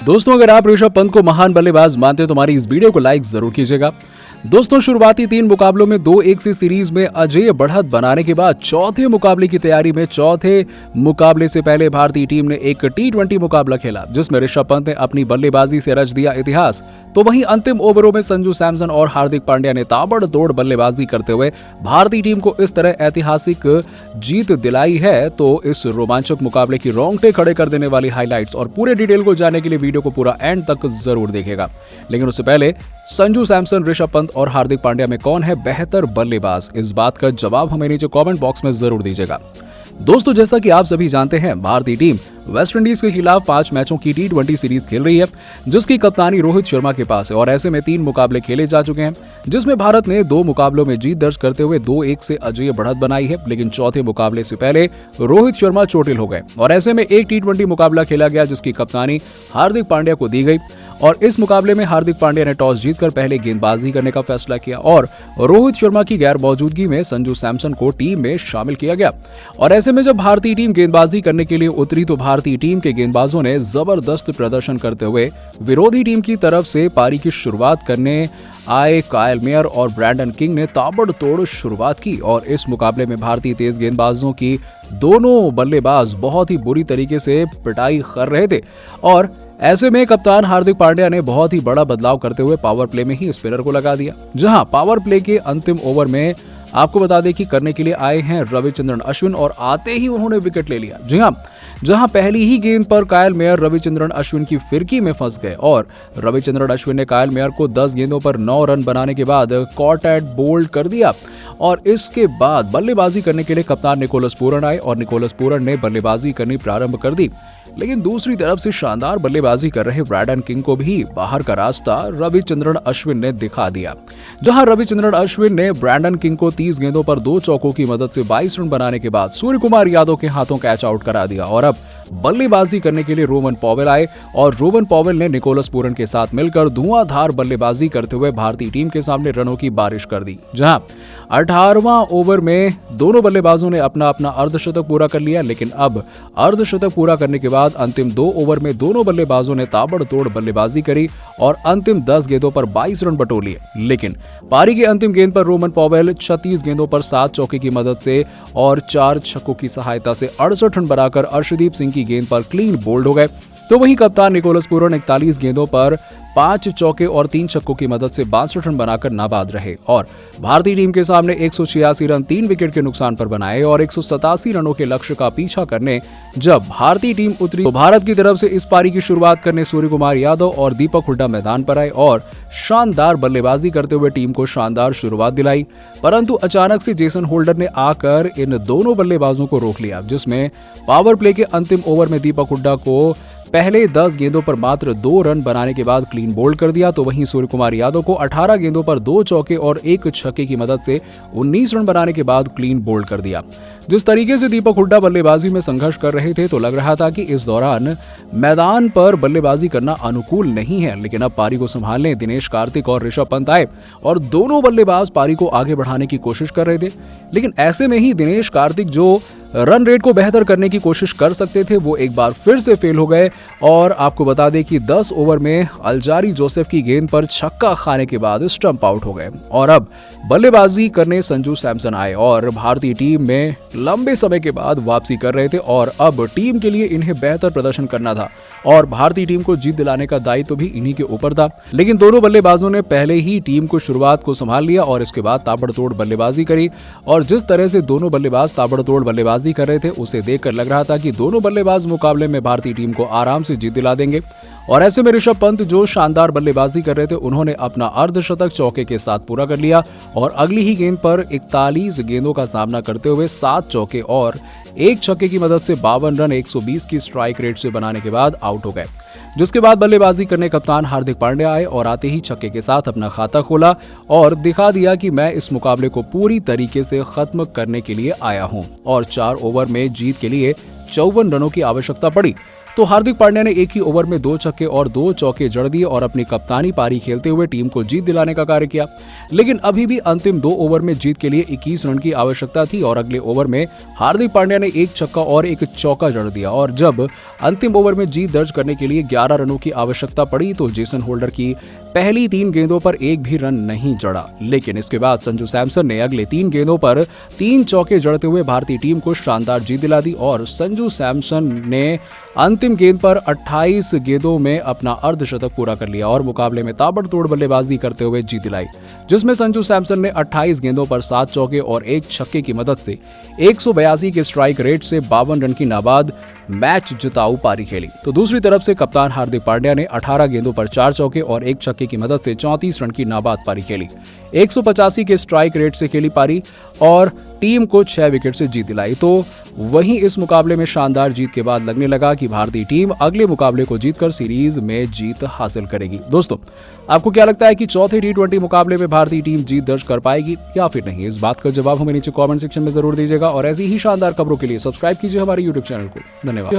दोस्तों, अगर आप ऋषभ पंत को महान बल्लेबाज मानते हो तो हमारी इस वीडियो को लाइक जरूर कीजिएगा। दोस्तों, शुरुआती 3 मुकाबलों में 2-1 से सीरीज में अजेय बढ़त बनाने के बाद चौथे मुकाबले की तैयारी में चौथे मुकाबले से पहले भारतीय टीम ने एक T20 मुकाबला खेला जिसमें ऋषभ पंत ने अपनी बल्लेबाजी से रच दिया इतिहास। तो वहीं अंतिम ओवरों में संजू सैमसन और हार्दिक पांड्या ने ताबड़तोड़ बल्लेबाजी करते हुए भारतीय टीम को इस तरह ऐतिहासिक जीत दिलाई है। तो इस रोमांचक मुकाबले की रोंगटे खड़े कर देने वाली हाइलाइट्स और पूरे डिटेल को जानने के लिए वीडियो को पूरा एंड तक जरूर देखेगा। लेकिन उससे पहले संजू सैमसन, ऋषभ पंत और हार्दिक पांड्या में कौन है बेहतर बल्लेबाज, इस बात का जवाब हमें नीचे कमेंट बॉक्स में जरूर दीजिएगा। दोस्तों, जैसा कि आप सभी जानते हैं, भारतीय टीम वेस्टइंडीज के खिलाफ 5 मैचों की T20 सीरीज खेल रही है जिसकी कप्तानी रोहित शर्मा के पास है और ऐसे में 3 मुकाबले खेले जा चुके हैं जिसमें भारत ने 2 मुकाबलों में जीत दर्ज करते हुए 2-1 से अजेय बढ़त बनाई है। लेकिन चौथे मुकाबले से पहले रोहित शर्मा चोटिल हो गए और ऐसे में एक T20 मुकाबला खेला गया जिसकी कप्तानी हार्दिक पांड्या को दी गई और इस मुकाबले में हार्दिक पांड्या ने टॉस जीतकर पहले गेंदबाजी करने का फैसला किया और रोहित शर्मा की गैर मौजूदगी में संजू सैमसन को टीम में शामिल किया गया। और ऐसे में जब भारतीय टीम गेंदबाजी करने के लिए उतरी तो भारतीय टीम के गेंदबाजों ने जबरदस्त प्रदर्शन करते हुए विरोधी टीम की तरफ से पारी की शुरुआत करने आए कायल मेयर और ब्रैंडन किंग ने ताबड़तोड़ शुरुआत की और इस मुकाबले में भारतीय तेज गेंदबाजों की दोनों बल्लेबाज बहुत ही बुरी तरीके से पिटाई कर रहे थे। और ऐसे में कप्तान हार्दिक पांड्या ने बहुत ही बड़ा बदलाव करते हुए पावर प्ले में ही स्पिनर को लगा दिया, जहां पावर प्ले के अंतिम ओवर में आपको बता दें कि करने के लिए आए हैं रविचंद्रन अश्विन और आते ही उन्होंने विकेट ले लिया। जी हां, जहां पहली ही गेंद पर कायल मेयर रविचंद्रन अश्विन की फिरकी में फंस गए और रविचंद्रन अश्विन ने कायल मेयर को 10 गेंदों पर 9 रन बनाने के बाद कॉट एट बोल्ड कर दिया। और इसके बाद बल्लेबाजी करने के लिए कप्तान निकोलस पूरन आए और निकोलस पूरन ने बल्लेबाजी करनी प्रारंभ कर दी। लेकिन दूसरी तरफ से शानदार बल्लेबाजी कर रहे ब्रैंडन किंग को भी बाहर का रास्ता रविचंद्रन अश्विन ने दिखा दिया, जहां रविचंद्रन अश्विन ने ब्रैंडन किंग को 30 गेंदों पर 2 चौकों की मदद से 22 रन बनाने के बाद सूर्यकुमार यादव के हाथों कैच आउट करा दिया। और अब बल्लेबाजी करने के लिए रोवन पॉवेल आए और रोवन पॉवेल ने निकोलस पूरन के साथ मिलकर धुआंधार बल्लेबाजी करते हुए भारतीय टीम के सामने रनों की बारिश कर दी, जहां 18वां ओवर में दोनों बल्लेबाजों ने अपना अर्धशतक पूरा कर लिया। लेकिन अब अर्धशतक पूरा करने के बाद अंतिम 2 ओवर में दोनों बल्लेबाजों ने ताबड़तोड़ बल्लेबाजी करी और अंतिम 10 गेंदों पर 22 रन बटोर लिए। लेकिन पारी की अंतिम गेंद पर रोवन पॉवेल 36 गेंदों पर 7 चौके की मदद से और 4 छक्कों की सहायता से 68 रन बनाकर अर्शदीप सिंह की गेंद पर क्लीन बोल्ड हो गए। तो वहीं कप्तान निकोलस पूरन 41 गेंदों पर 5 चौके और 3 छक्कों की मदद से 62 रन बनाकर नाबाद रहे और भारतीय टीम के सामने 186 रन 3 विकेट के नुकसान पर बनाए और 187 रनों के लक्ष्य का पीछा करने जब भारतीय टीम उतरी तो भारत की तरफ से इस पारी की शुरुआत करने सूर्यकुमार यादव और दीपक हुड्डा मैदान पर आए और शानदार बल्लेबाजी करते हुए टीम को शानदार शुरुआत दिलाई। परंतु अचानक से जेसन होल्डर ने आकर इन दोनों बल्लेबाजों को रोक लिया, जिसमें पावर प्ले के अंतिम ओवर में दीपक हुड्डा को पहले 10 गेंदों पर मात्र 2 रन बनाने के बाद क्लीन बोल्ड कर दिया। तो वहीं सूर्यकुमार यादव को 18 गेंदों पर 2 चौके और 1 छक्के की मदद से 19 रन बनाने के बाद क्लीन बोल्ड कर दिया। जिस तरीके से दीपक हुड्डा बल्लेबाजी में संघर्ष कर रहे थे तो लग रहा था कि इस दौरान मैदान पर बल्लेबाजी करना अनुकूल नहीं है। लेकिन अब पारी को संभालने दिनेश कार्तिक और ऋषभ पंत आए और दोनों बल्लेबाज पारी को आगे बढ़ाने की कोशिश कर रहे थे। लेकिन ऐसे में ही दिनेश कार्तिक जो रन रेट को बेहतर करने की कोशिश कर सकते थे वो एक बार फिर से फेल हो गए और आपको बता दें कि 10 ओवर में अल्जारी जोसेफ की गेंद पर छक्का खाने के बाद स्टंप आउट हो गए। और अब बल्लेबाजी करने संजू सैमसन आए और भारतीय टीम में लंबे समय के बाद वापसी कर रहे थे और अब टीम के लिए इन्हें बेहतर प्रदर्शन करना था और भारतीय टीम को जीत दिलाने का दायित्व भी इन्हीं के ऊपर था। लेकिन दोनों बल्लेबाजों ने पहले ही टीम को शुरुआत को संभाल लिया और इसके बाद ताबड़तोड़ बल्लेबाजी करी और जिस तरह से दोनों बल्लेबाज ताबड़तोड़ बल्लेबाजी कर रहे थे उसे देखकर लग रहा था कि दोनों बल्लेबाज मुकाबले में भारतीय टीम को आराम से जीत दिला देंगे। और ऐसे में ऋषभ पंत जो शानदार बल्लेबाजी कर रहे थे उन्होंने अपना अर्धशतक चौके के साथ पूरा कर लिया और अगली ही गेंद पर 41 गेंदों का सामना करते हुए 7 चौके और 1 छक्के की मदद से 52 रन 120 की स्ट्राइक रेट से बनाने के बाद आउट हो गए। जिसके बाद बल्लेबाजी करने कप्तान हार्दिक पांड्या आए और आते ही छक्के के साथ अपना खाता खोला और दिखा दिया कि मैं इस मुकाबले को पूरी तरीके से खत्म करने के लिए आया हूं और 4 ओवर में जीत के लिए 54 रनों की आवश्यकता पड़ी। तो हार्दिक पांड्या ने एक ही ओवर में 2 छक्के और 2 चौके जड़ दिए और अपनी कप्तानी पारी खेलते हुए टीम को जीत दिलाने का कार्य किया। लेकिन अभी भी अंतिम 2 ओवर में जीत के लिए 21 रन की आवश्यकता थी और अगले ओवर में हार्दिक पांड्या ने 1 छक्का और 1 चौका जड़ दिया और जब अंतिम ओवर में जीत दर्ज करने के लिए 11 रनों की आवश्यकता पड़ी तो जेसन होल्डर की पहली 3 गेंदों पर एक भी रन नहीं जड़ा। लेकिन इसके बाद संजू सैमसन ने अगले 3 गेंदों पर 3 चौके जड़ते हुए भारतीय टीम को शानदार जीत दिला दी और संजू सैमसन ने अंतिम गेंद पर 28 गेंदों में अपना अर्धशतक पूरा कर लिया और मुकाबले में ताबड़तोड़ बल्लेबाजी करते हुए जीत दिलाई, जिसमें संजू सैमसन ने 28 गेंदों पर 7 चौके और 1 छक्के की मदद से 182 के स्ट्राइक रेट से 52 रन की नाबाद मैच जिताऊ पारी खेली। तो दूसरी तरफ से कप्तान हार्दिक पांड्या ने 18 गेंदों पर 4 चौके और 1 छक्के की मदद से 34 रन की नाबाद पारी खेली, 185 के स्ट्राइक रेट से खेली पारी और टीम को 6 विकेट से जीत दिलाई। तो वहीं इस मुकाबले में शानदार जीत के बाद लगने लगा कि भारतीय टीम अगले मुकाबले को जीतकर सीरीज में जीत हासिल करेगी। दोस्तों, आपको क्या लगता है कि चौथे T20 मुकाबले में भारतीय टीम जीत दर्ज कर पाएगी या फिर नहीं? इस बात का जवाब हमें नीचे कमेंट सेक्शन में जरूर दीजिएगा और ऐसी ही शानदार खबरों के लिए सब्सक्राइब कीजिए हमारे YouTube चैनल को। धन्यवाद।